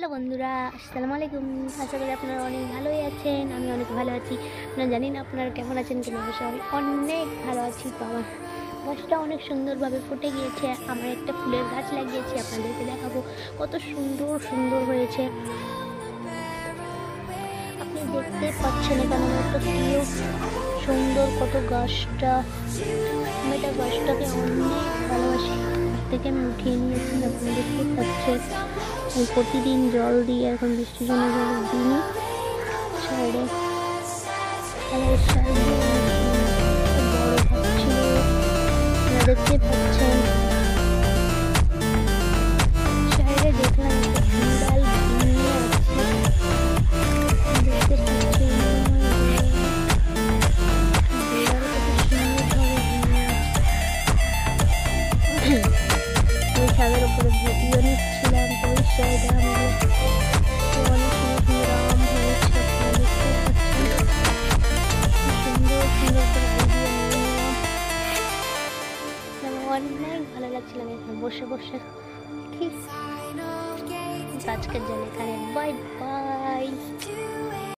Hello বন্ধুরা, আসসালামু আলাইকুম। আশা করি আপনারা অনেক ভালোই আছেন। আমি অনেক ভালো আছি। আপনারা জানি না আপনারা কেমন আছেন কিনা, অবশ্যই আমি অনেক ভালো আছি। তো আমার গাছটা অনেক সুন্দরভাবে ফুটে গিয়েছে। আমার একটা ফুলের গাছ লাগিয়েছি, আপনাদেরকে দেখাবো কত সুন্দর সুন্দর হয়েছে। আপনি দেখতে পাচ্ছেন এখানে একটা প্রিয় সুন্দর কত গাছটা। আমি এটা গাছটাকে অনেক ভালোবাসি। থেকে আমি উঠিয়ে নিয়েছি, আপনি দেখতে পাচ্ছেন। আমি প্রতিদিন জল দিয়ে, এখন বৃষ্টির জন্য জল দিইনি, সাইডে সার দিয়ে বড় ভাবছিল। দেখতে পাচ্ছেন সাইডে দেখলাম একটা বিড়াল ঘুমিয়ে আছে। দেখতে পাচ্ছেন বিড়াল কত সুন্দরভাবে ঘুমিয়ে আছে। ওই ছাদের উপরে ভিডিও নিচ্ছিলাম। তো ওই সাইডে আমাদের অনেক সুন্দর সুন্দর আম হয়েছে, আপনারা দেখতে পাচ্ছেন। সুন্দর সুন্দর করে ভিডিও নিলাম। অনেক ভালো লাগছিলাম এখানে বসে বসে। আজকের জন্য এখানে বাই বাই।